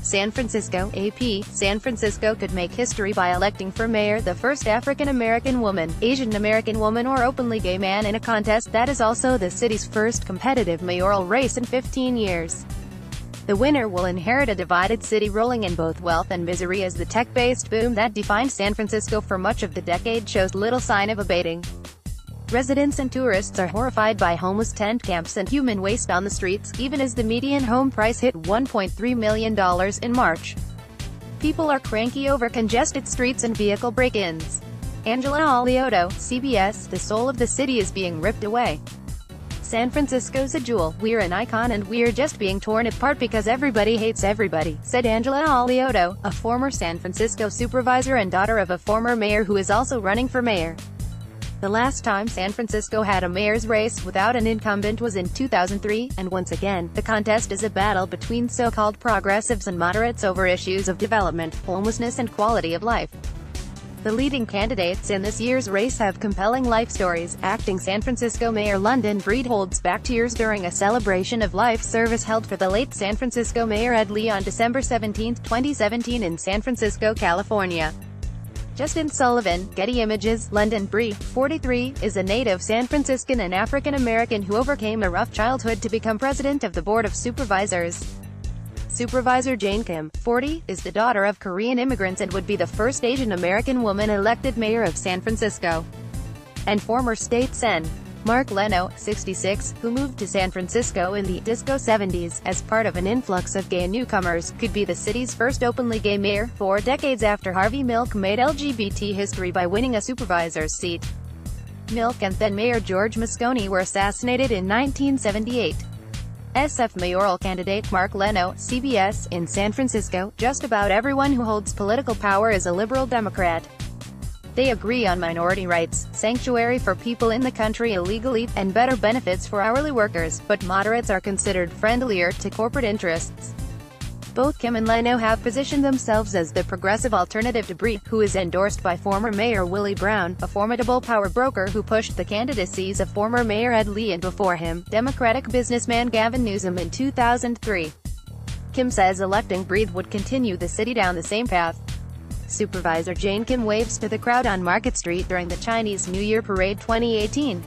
San Francisco, AP. San Francisco could make history by electing for mayor the first African-American woman, Asian American woman or openly gay man in a contest that is also the city's first competitive mayoral race in 15 years. The winner will inherit a divided city rolling in both wealth and misery as the tech-based boom that defined San Francisco for much of the decade shows little sign of abating. Residents and tourists are horrified by homeless tent camps and human waste on the streets, even as the median home price hit $1.3 million in March. People are cranky over congested streets and vehicle break-ins. Angela Alioto, CBS, the soul of the city is being ripped away. San Francisco's a jewel, we're an icon and we're just being torn apart because everybody hates everybody, said Angela Alioto, a former San Francisco supervisor and daughter of a former mayor who is also running for mayor. The last time San Francisco had a mayor's race without an incumbent was in 2003, and once again, the contest is a battle between so-called progressives and moderates over issues of development, homelessness and quality of life. The leading candidates in this year's race have compelling life stories. Acting San Francisco Mayor London Breed holds back tears during a celebration of life service held for the late San Francisco Mayor Ed Lee on December 17, 2017 in San Francisco, California. Justin Sullivan, Getty Images. London Breed, 43, is a native San Franciscan and African-American who overcame a rough childhood to become president of the Board of Supervisors. Supervisor Jane Kim, 40, is the daughter of Korean immigrants and would be the first Asian American woman elected mayor of San Francisco. And former state Sen. Mark Leno, 66, who moved to San Francisco in the disco 70s, as part of an influx of gay newcomers, could be the city's first openly gay mayor, 4 decades after Harvey Milk made LGBT history by winning a supervisor's seat. Milk and then-Mayor George Moscone were assassinated in 1978. SF mayoral candidate Mark Leno, CBS, in San Francisco, just about everyone who holds political power is a liberal Democrat. They agree on minority rights, sanctuary for people in the country illegally, and better benefits for hourly workers, but moderates are considered friendlier to corporate interests. Both Kim and Leno have positioned themselves as the progressive alternative to Breed, who is endorsed by former Mayor Willie Brown, a formidable power broker who pushed the candidacies of former Mayor Ed Lee and before him, Democratic businessman Gavin Newsom in 2003. Kim says electing Breed would continue the city down the same path. Supervisor Jane Kim waves to the crowd on Market Street during the Chinese New Year Parade 2018.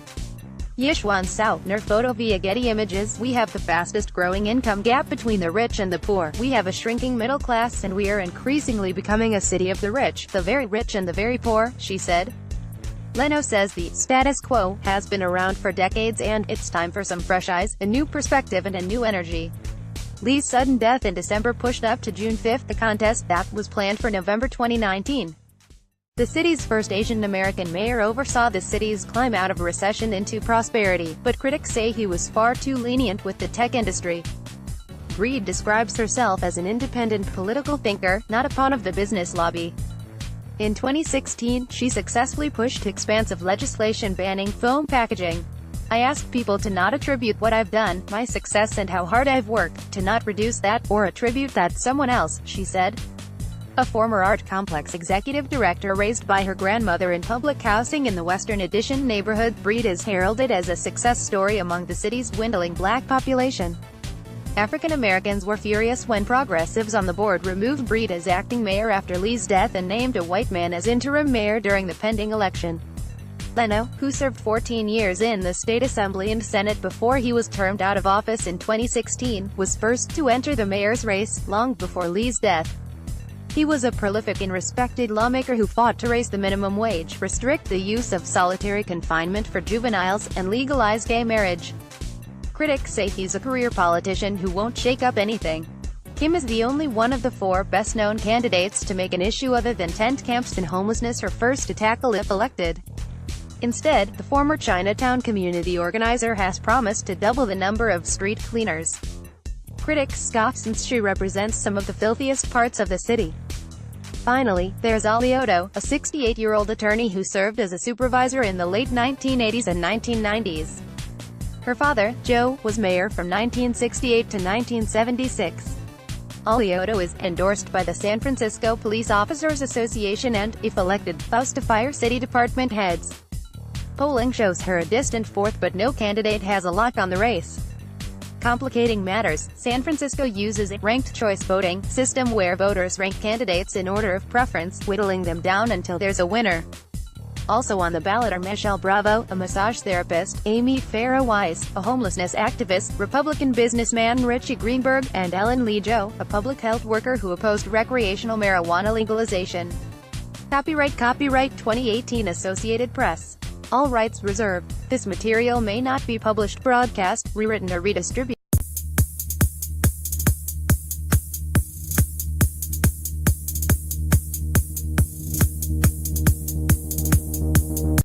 Yishuan Sao, Ner photo via Getty Images. We have the fastest growing income gap between the rich and the poor. We have a shrinking middle class and we are increasingly becoming a city of the rich, the very rich and the very poor, she said. Leno says the status quo has been around for decades and it's time for some fresh eyes, a new perspective and a new energy. Lee's sudden death in December pushed up to June 5 the contest that was planned for November 2019. The city's first Asian American mayor oversaw the city's climb out of recession into prosperity, but critics say he was far too lenient with the tech industry. Breed describes herself as an independent political thinker, not a pawn of the business lobby. In 2016, she successfully pushed expansive legislation banning foam packaging. I ask people to not attribute what I've done, my success and how hard I've worked, to not reduce that, or attribute that to someone else, she said. A former art complex executive director raised by her grandmother in public housing in the Western Addition neighborhood, Breed is heralded as a success story among the city's dwindling black population. African Americans were furious when progressives on the board removed Breed as acting mayor after Lee's death and named a white man as interim mayor during the pending election. Leno, who served 14 years in the state assembly and senate before he was termed out of office in 2016, was first to enter the mayor's race, long before Lee's death. He was a prolific and respected lawmaker who fought to raise the minimum wage, restrict the use of solitary confinement for juveniles, and legalize gay marriage. Critics say he's a career politician who won't shake up anything. Kim is the only one of the 4 best-known candidates to make an issue other than tent camps and homelessness her first to tackle if elected. Instead, the former Chinatown community organizer has promised to double the number of street cleaners. Critics scoff since she represents some of the filthiest parts of the city. Finally, there's Alioto, a 68-year-old attorney who served as a supervisor in the late 1980s and 1990s. Her father, Joe, was mayor from 1968 to 1976. Alioto is endorsed by the San Francisco Police Officers Association and, if elected, vows to fire city department heads. Polling shows her a distant fourth but no candidate has a lock on the race. Complicating matters, San Francisco uses a ranked choice voting system where voters rank candidates in order of preference, whittling them down until there's a winner. Also on the ballot are Michelle Bravo, a massage therapist, Amy Farrah Wise, a homelessness activist, Republican businessman Richie Greenberg, and Ellen Lee Joe, a public health worker who opposed recreational marijuana legalization. Copyright 2018 Associated Press. All rights reserved. This material may not be published, broadcast, rewritten or redistributed.